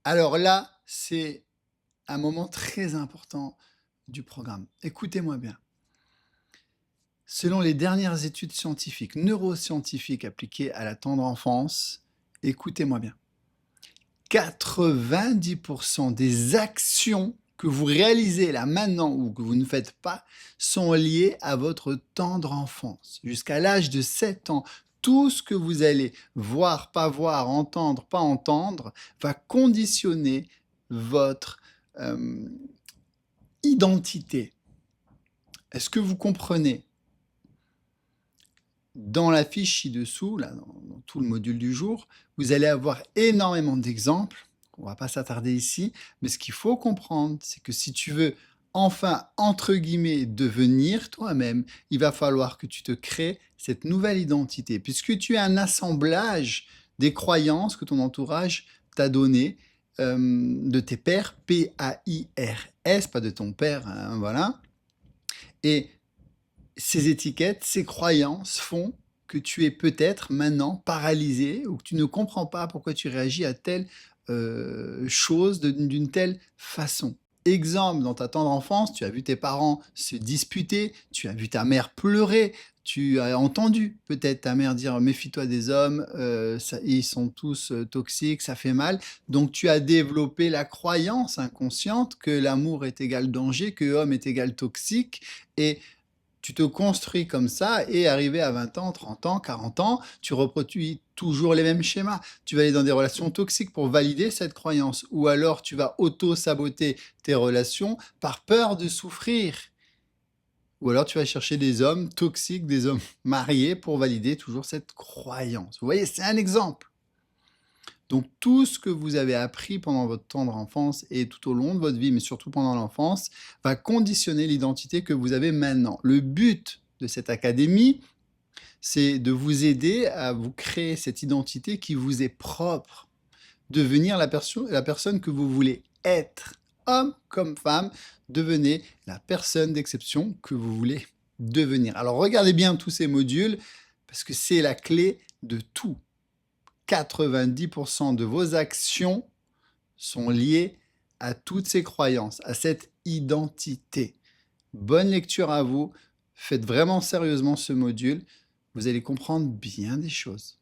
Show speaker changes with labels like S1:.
S1: Alors là, c'est un moment très important du programme. Écoutez-moi bien. Selon les dernières études scientifiques, neuroscientifiques appliquées à la tendre enfance, écoutez-moi bien, 90% des actions que vous réalisez là maintenant ou que vous ne faites pas sont liées à votre tendre enfance. Jusqu'à l'âge de 7 ans, tout ce que vous allez voir, entendre, pas entendre, va conditionner votre euh, identité. Est-ce que vous comprenez? Dans la fiche ci-dessous, là, dans tout le module du jour, vous allez avoir énormément d'exemples. On va pas s'attarder ici, mais ce qu'il faut comprendre, c'est que si tu veux enfin, entre guillemets, devenir toi-même, il va falloir que tu te crées cette nouvelle identité, puisque tu es un assemblage des croyances que ton entourage t'a données, de tes pairs, P-A-I-R-S, pas de ton père, hein, voilà. Et ces étiquettes, ces croyances font que tu es peut-être maintenant paralysé ou que tu ne comprends pas pourquoi tu réagis à telle, chose d'une telle façon. Exemple, dans ta tendre enfance, tu as vu tes parents se disputer, tu as vu ta mère pleurer, tu as entendu peut-être ta mère dire: «Méfie-toi des hommes, ça ils sont tous, toxiques, ça fait mal». Donc tu as développé la croyance inconsciente que l'amour est égal danger, que homme est égal toxique et tu te construis comme ça et arrivé à 20 ans, 30 ans, 40 ans, tu reproduis toujours les mêmes schémas. Tu vas aller dans des relations toxiques pour valider cette croyance ou alors tu vas auto-saboter tes relations par peur de souffrir. Ou alors tu vas chercher des hommes toxiques, des hommes mariés pour valider toujours cette croyance. Vous voyez, c'est un exemple. Donc tout ce que vous avez appris pendant votre tendre enfance et tout au long de votre vie, mais surtout pendant l'enfance, va conditionner l'identité que vous avez maintenant. Le but de cette académie, c'est de vous aider à vous créer cette identité qui vous est propre, devenir la personne que vous voulez être. Homme comme femme, devenez la personne d'exception que vous voulez devenir. Alors regardez bien tous ces modules, parce que c'est la clé de tout. 90% de vos actions sont liées à toutes ces croyances, à cette identité. Bonne lecture à vous. Faites vraiment sérieusement ce module. Vous allez comprendre bien des choses.